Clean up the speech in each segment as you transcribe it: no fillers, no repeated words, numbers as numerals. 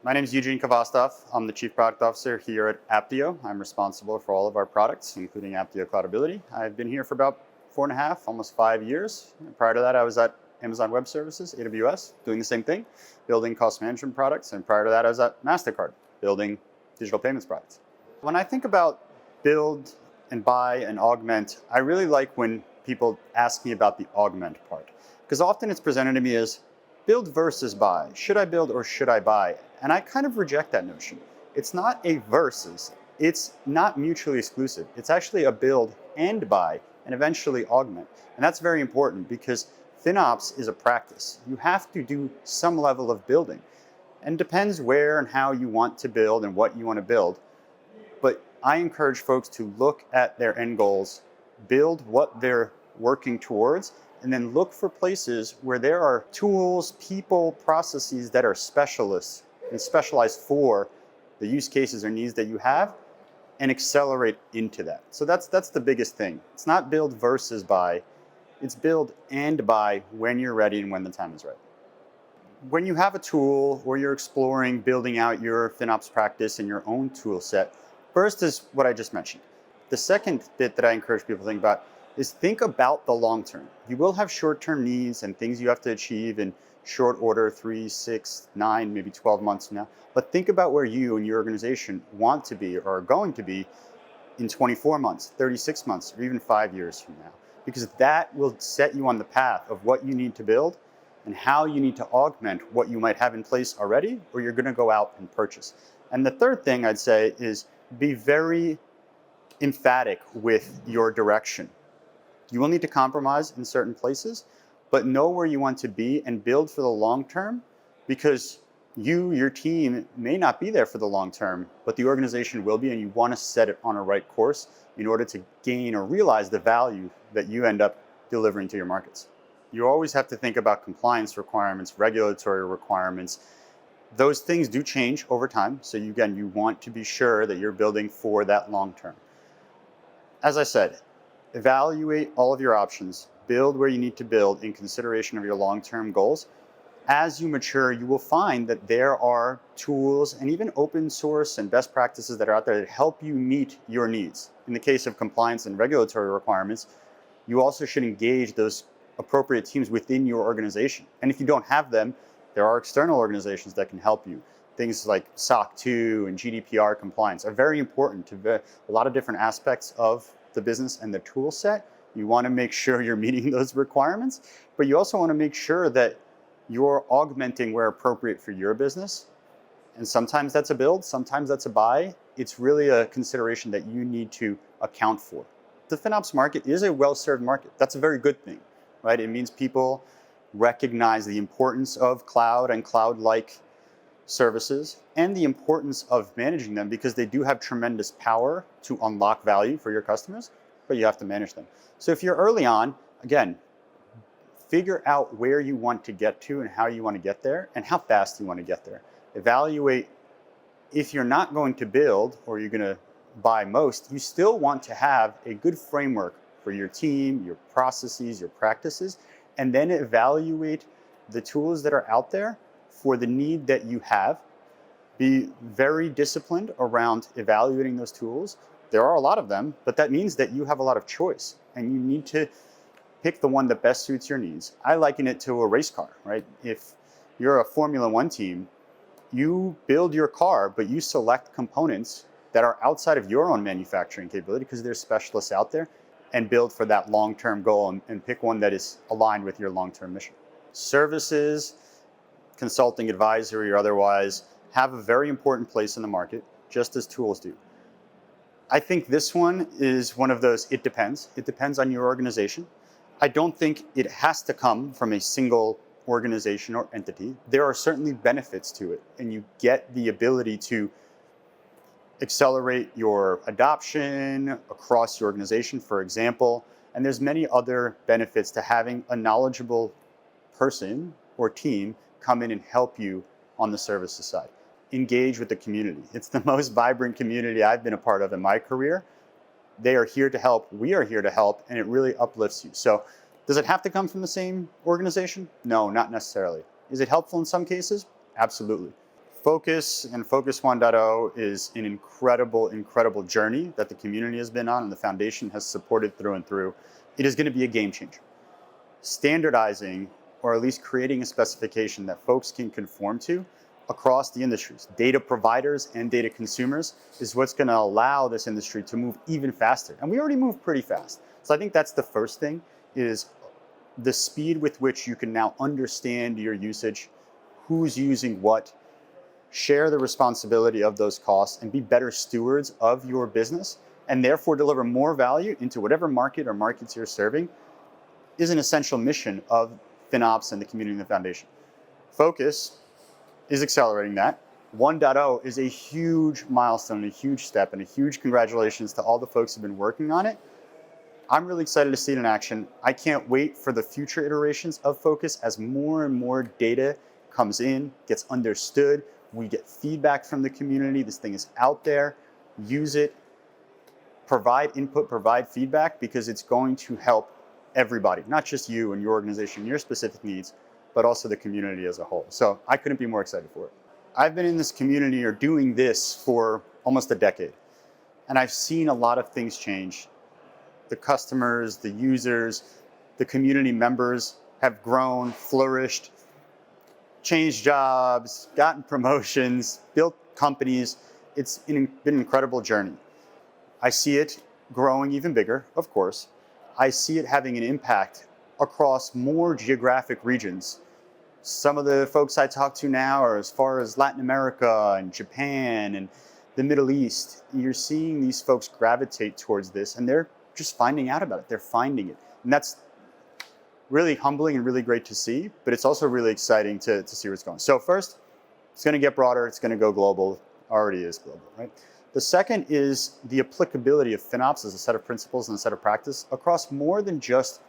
My name is Eugene Khvostov. I'm the Chief Product Officer here at Apptio. I'm responsible for all of our products, including Apptio Cloudability. I've been here for about 4.5, almost 5 years. Prior to that, I was at Amazon Web Services, AWS, doing the same thing, building cost management products. And prior to that, I was at MasterCard, building digital payments products. When I think about build and buy and augment, I really like when people ask me about the augment part, because often it's presented to me as build versus buy. Should I build or should I buy? And I kind of reject that notion. It's not a versus. It's not mutually exclusive. It's actually a build and buy and eventually augment. And that's very important because FinOps is a practice. You have to do some level of building. And it depends where and how you want to build and what you want to build. But I encourage folks to look at their end goals, build what they're working towards, and then look for places where there are tools, people, processes that are specialists and specialized for the use cases or needs that you have, and accelerate into that. So that's the biggest thing. It's not build versus buy. It's build and buy when you're ready and when the time is right. When you have a tool or you're exploring building out your FinOps practice and your own tool set, first is what I just mentioned. The second bit that I encourage people to think about is think about the long term. You will have short-term needs and things you have to achieve in short order, 3, 6, 9, maybe 12 months from now. But think about where you and your organization want to be or are going to be in 24 months, 36 months, or even 5 years from now. Because that will set you on the path of what you need to build and how you need to augment what you might have in place already or you're going to go out and purchase. And the third thing I'd say is be very emphatic with your direction. You will need to compromise in certain places, but know where you want to be and build for the long term, because your team may not be there for the long term, but the organization will be, and you want to set it on a right course in order to gain or realize the value that you end up delivering to your markets. You always have to think about compliance requirements, regulatory requirements. Those things do change over time. So you want to be sure that you're building for that long term. As I said, evaluate all of your options, build where you need to build in consideration of your long-term goals. As you mature, you will find that there are tools and even open source and best practices that are out there that help you meet your needs. In the case of compliance and regulatory requirements, you also should engage those appropriate teams within your organization. And if you don't have them, there are external organizations that can help you. Things like SOC 2 and GDPR compliance are very important to a lot of different aspects of the business and the tool set. You want to make sure you're meeting those requirements, but you also want to make sure that you're augmenting where appropriate for your business. And sometimes that's a build, sometimes that's a buy. It's really a consideration that you need to account for. The FinOps market is a well-served market. That's a very good thing, right? It means people recognize the importance of cloud and cloud-like services and the importance of managing them, because they do have tremendous power to unlock value for your customers, but you have to manage them. So if you're early on, again, figure out where you want to get to and how you want to get there and how fast you want to get there. Evaluate if you're not going to build or you're going to buy most, you still want to have a good framework for your team, your processes, your practices, and then evaluate the tools that are out there for the need that you have. Be very disciplined around evaluating those tools. There are a lot of them, but that means that you have a lot of choice and you need to pick the one that best suits your needs. I liken it to a race car, right? If you're a Formula One team, you build your car, but you select components that are outside of your own manufacturing capability because there's specialists out there, and build for that long-term goal and pick one that is aligned with your long-term mission. Services, consulting, advisory, or otherwise, have a very important place in the market, just as tools do. I think this one is one of those, it depends. It depends on your organization. I don't think it has to come from a single organization or entity. There are certainly benefits to it, and you get the ability to accelerate your adoption across your organization, for example. And there's many other benefits to having a knowledgeable person or team come in and help you on the services side. Engage with the community. It's the most vibrant community I've been a part of in my career. They are here to help. We are here to help, and it really uplifts you. So does it have to come from the same organization? No, not necessarily. Is it helpful in some cases? Absolutely. Focus and Focus 1.0 is an incredible journey that the community has been on and the foundation has supported through and through. It is going to be a game changer. Standardizing, or at least creating a specification that folks can conform to across the industries, data providers and data consumers, is what's going to allow this industry to move even faster. And we already move pretty fast. So I think that's the first thing, is the speed with which you can now understand your usage, who's using what, share the responsibility of those costs, and be better stewards of your business, and therefore deliver more value into whatever market or markets you're serving, is an essential mission of FinOps and the community and the foundation. Focus is accelerating that. 1.0 is a huge milestone, a huge step, and a huge congratulations to all the folks who've been working on it. I'm really excited to see it in action. I can't wait for the future iterations of Focus as more and more data comes in, gets understood. We get feedback from the community. This thing is out there. Use it. Provide input, provide feedback, because it's going to help everybody, not just you and your organization, your specific needs, but also the community as a whole. So I couldn't be more excited for it. I've been in this community or doing this for almost a decade, and I've seen a lot of things change. The customers, the users, the community members have grown, flourished, changed jobs, gotten promotions, built companies. It's been an incredible journey. I see it growing even bigger, of course. I see it having an impact across more geographic regions. Some of the folks I talk to now are as far as Latin America and Japan and the Middle East. You're seeing these folks gravitate towards this, and they're just finding out about it. They're finding it. And that's really humbling and really great to see, but it's also really exciting to see where it's going. So first, it's going to get broader. It's going to go global. Already is global, right? The second is the applicability of FinOps as a set of principles and a set of practice across more than just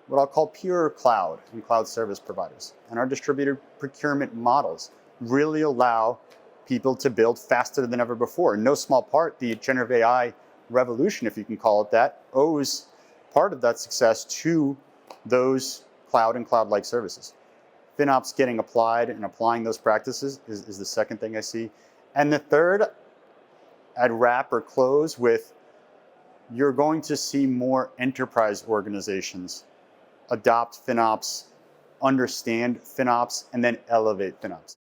what I'll call pure cloud and cloud service providers. And our distributed procurement models really allow people to build faster than ever before. In no small part, the generative AI revolution, if you can call it that, owes part of that success to those cloud and cloud-like services. FinOps getting applied and applying those practices is the second thing I see. And the third, I'd wrap or close with, you're going to see more enterprise organizations adopt FinOps, understand FinOps, and then elevate FinOps.